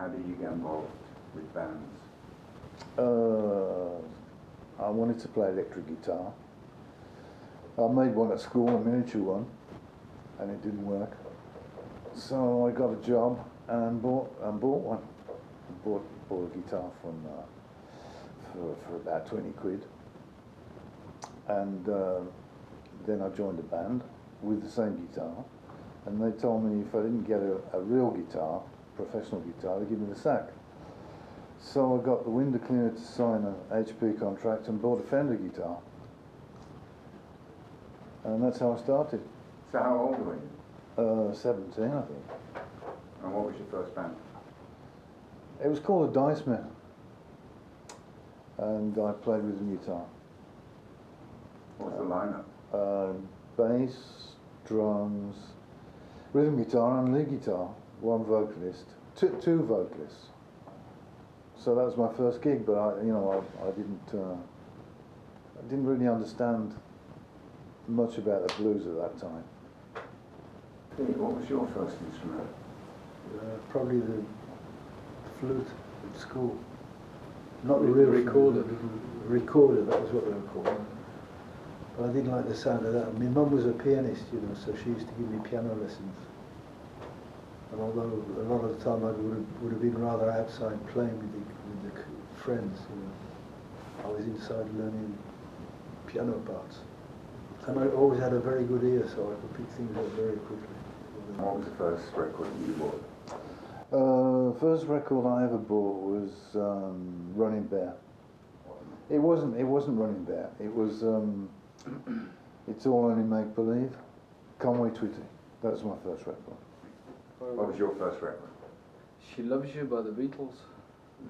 how did you get involved with bands? I wanted to play electric guitar. I made one at school, a miniature one, and it didn't work. So I got a job and bought one. Bought a guitar for about 20 quid. And then I joined a band with the same guitar, and they told me if I didn't get a real guitar, professional guitar, they'd give me the sack. So I got the window cleaner to sign an HP contract and bought a Fender guitar. And that's how I started. So how old were you? 17, I think. And what was your first band? It was called the Dice Men, and I played with the guitar. What was the lineup? Bass, drums, rhythm guitar and lead guitar, one vocalist, two vocalists. So that was my first gig, but I didn't really understand much about the blues at that time. What was your first instrument? Probably the flute at school. Not the real recorder. Recorder, that was what they were called. But I didn't like the sound of that. My mum was a pianist, you know, so she used to give me piano lessons. And although a lot of the time I would have been rather outside playing with the friends, you know, I was inside learning piano parts. And I always had a very good ear, so I could pick things up very quickly. What was the first record you bought? First record I ever bought was Running Bear. It wasn't Running Bear. It was It's All Only Make Believe. Conway Twitty. That was my first record. What was your first record? She Loves You by the Beatles.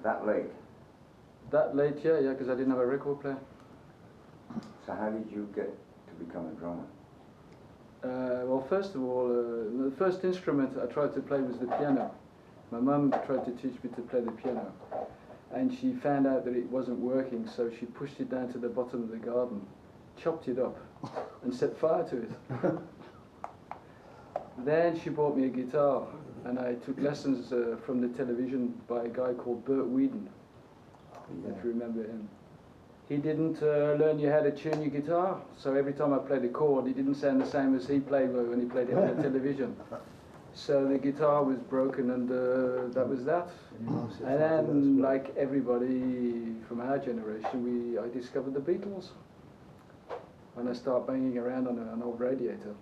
That late? That late, yeah, because I didn't have a record player. So how did you get to become a drummer? Well, first of all, the first instrument I tried to play was the piano. My mum tried to teach me to play the piano, and she found out that it wasn't working, so she pushed it down to the bottom of the garden, chopped it up, and set fire to it. Then she bought me a guitar, and I took lessons from the television by a guy called Bert Whedon, if you remember him. He didn't learn you how to tune your guitar, so every time I played a chord, it didn't sound the same as he played when he played it on the television. So the guitar was broken, and that was that. And then, like everybody from our generation, I discovered the Beatles. When I started banging around on an old radiator,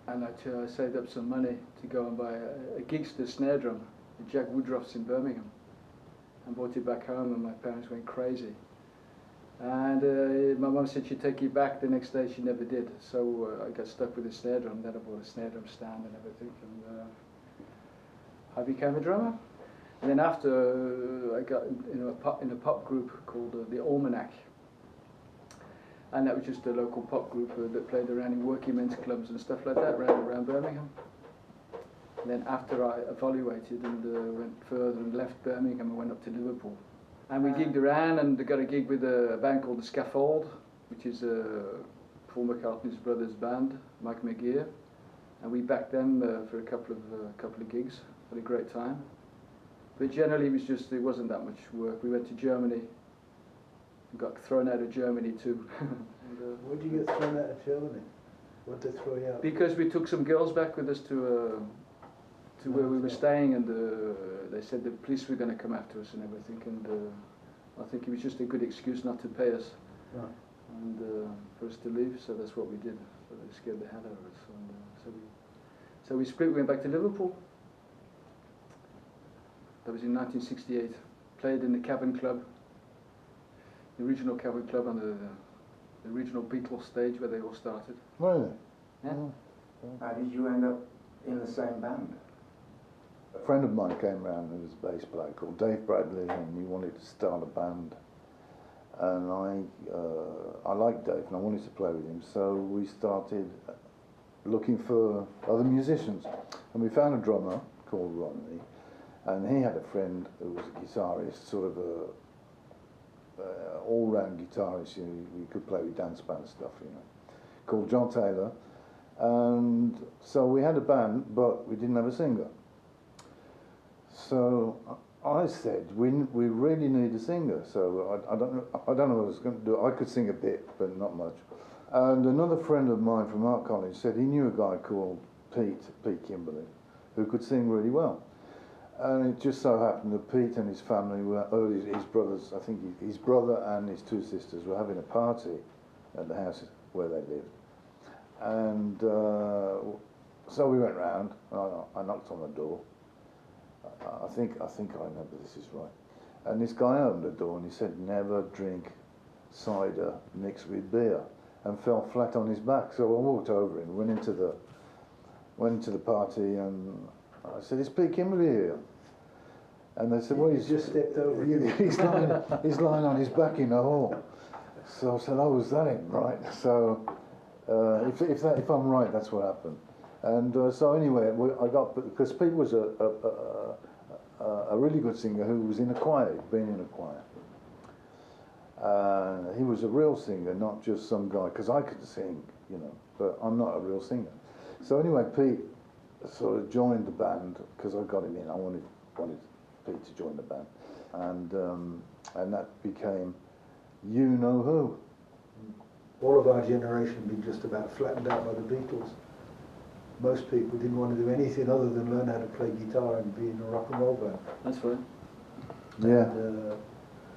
and I saved up some money to go and buy a Gigster snare drum, the Jack Woodruff's in Birmingham, and brought it back home, and my parents went crazy. And my mum said she'd take it back. The next day she never did, so I got stuck with a snare drum. Then I bought a snare drum stand and everything, and I became a drummer. And then after I got in a pop group called the Almanac, and that was just a local pop group that played around in working men's clubs and stuff like that around Birmingham. And then after I evaluated and went further and left Birmingham, I went up to Liverpool. And we gigged around and got a gig with a band called The Scaffold, which is Paul McCartney's brother's band, Mike McGear. And we backed them for a couple of gigs. Had a great time. But generally it wasn't that much work. We went to Germany. Got thrown out of Germany too. Why did you get thrown out of Germany? What did they throw you out? Because we took some girls back with us to where we were staying, and they said the police were going to come after us and everything, and I think it was just a good excuse not to pay us, and for us to leave, so that's what we did. So they scared the hell out of us, and so we split, we went back to Liverpool. That was in 1968. Played in the Cavern Club, the original Cavern Club on the original Beatles stage where they all started. Really? Yeah. How did you end up in the same band? A friend of mine came round who was a bass player called Dave Bradley, and he wanted to start a band. And I liked Dave and I wanted to play with him, so we started looking for other musicians. And we found a drummer called Rodney, and he had a friend who was a guitarist, sort of a all-round guitarist, we could play with dance band stuff, called John Taylor. And so we had a band, but we didn't have a singer. So I said, we really need a singer. So I don't know what I was going to do. I could sing a bit, but not much. And another friend of mine from Art College said he knew a guy called Pete Kimberley, who could sing really well. And it just so happened that Pete and his family were, his brothers, I think his brother and his two sisters were having a party at the house where they lived. And so we went round, I knocked on the door. I think I remember this is right. And this guy opened the door and he said, never drink cider mixed with beer, and fell flat on his back. So I walked over him, went into the party, and I said, is Pete Kimberley here? And they said, well, he's just stepped over you. he's lying on his back in the hall. So I said, oh, was that him? Right. So if I'm right, that's what happened. And so anyway, I got, because Pete was a really good singer who was in a choir, he'd been in a choir. He was a real singer, not just some guy, because I could sing, you know, but I'm not a real singer. So anyway, Pete sort of joined the band, because I got him in. I wanted Pete to join the band, and that became You Know Who. All of our generation had been just about flattened out by the Beatles. Most people didn't want to do anything other than learn how to play guitar and be in a rock and roll band. That's right. Yeah.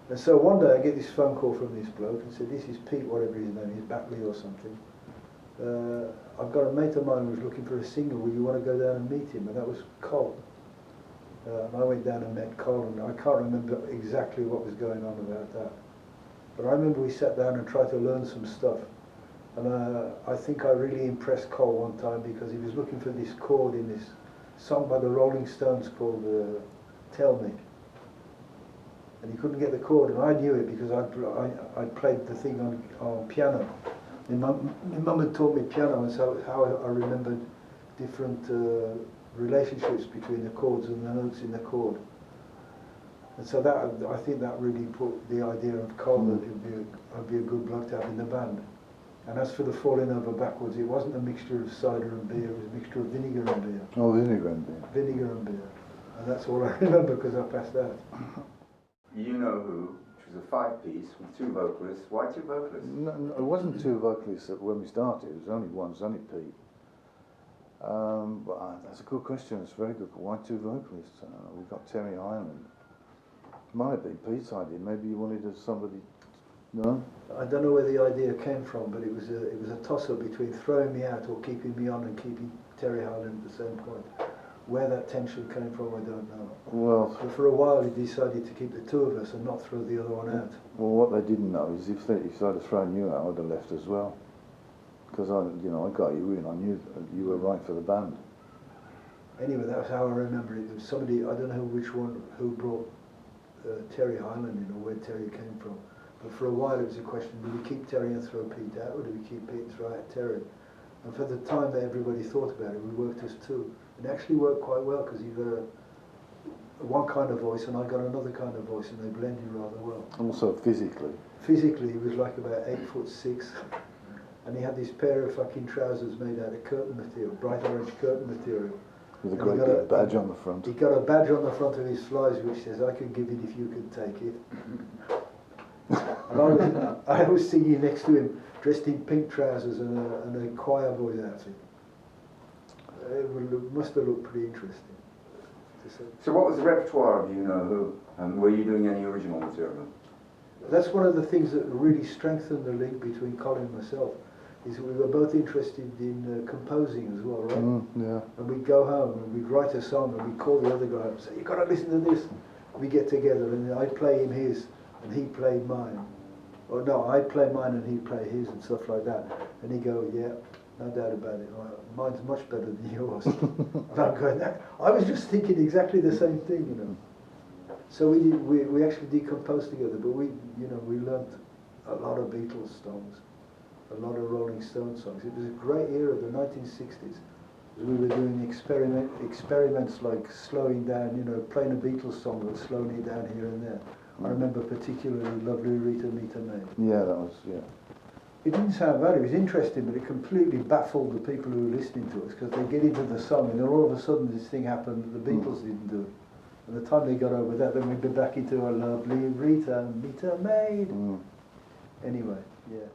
And so one day I get this phone call from this bloke and said, this is Pete, whatever his name is, Batley or something. I've got a mate of mine who's looking for a singer, will you want to go down and meet him? And that was Col. And I went down and met Col, and I can't remember exactly what was going on about that. But I remember we sat down and tried to learn some stuff. And I think I really impressed Col one time because he was looking for this chord in this song by the Rolling Stones called Tell Me. And he couldn't get the chord, and I knew it because I'd played the thing on piano. My mum had taught me piano, and so how I remembered different relationships between the chords and the notes in the chord. And so that, I think that really put the idea of Col that I'd be a good bloke to have in the band. And as for the falling over backwards, it wasn't a mixture of cider and beer, it was a mixture of vinegar and beer. Oh, vinegar and beer. Vinegar and beer. And that's all I remember because I passed out. You Know Who, which was a 5-piece with 2 vocalists. Why 2 vocalists? No, it wasn't 2 vocalists when we started, it was only one, it was only Pete. But that's a good question, it's very good. Why 2 vocalists? We've got Terry Hyland. Might have been Pete's idea, maybe you wanted somebody, no? I don't know where the idea came from, but it was a toss-up between throwing me out or keeping me on and keeping Terry Hyland at the same point. Where that tension came from, I don't know. Well, but for a while he decided to keep the 2 of us and not throw the other one out. Well, what they didn't know is if I'd have thrown you out, I'd have left as well. Because I got you in, I knew you were right for the band. Anyway, that's how I remember it. There was somebody, I don't know which one, who brought Terry Hyland in or where Terry came from. But for a while it was a question, do we keep Terry and throw Pete out, or do we keep Pete and throw out Terry? And for the time that everybody thought about it, we worked as 2. It actually worked quite well because you got one kind of voice and I got another kind of voice, and they blended rather well. Also physically. Physically, he was like about 8'6", and he had this pair of fucking trousers made out of curtain material, bright orange curtain material. With a great big badge on the front. He got a badge on the front of his flies which says, I could give it if you could take it. And I was singing next to him, dressed in pink trousers and a choir boy's outfit. It must have looked pretty interesting. So what was the repertoire of You Know Who? And were you doing any original material? That's one of the things that really strengthened the link between Colin and myself, is that we were both interested in composing as well, right? Yeah. And we'd go home and we'd write a song and we'd call the other guy up and say, you've got to listen to this. We get together and I'd play him his and he played mine. Or no, I'd play mine and he'd play his and stuff like that. And he'd go, yeah, no doubt about it. Mine's much better than yours. And I'm going, I was just thinking exactly the same thing, you know. So we actually decomposed together, but we learnt a lot of Beatles songs, a lot of Rolling Stones songs. It was a great era, the 1960s. We were doing experiments like slowing down, you know, playing a Beatles song but slowing it down here and there. I remember particularly Lovely Rita Mita May. Yeah, that was, yeah. It didn't sound bad, it was interesting, but it completely baffled the people who were listening to us because they get into the song and then all of a sudden this thing happened that the Beatles didn't do. And the time they got over that, then we'd be back into our lovely Rita, Meter Maid. Mm. Anyway, yeah.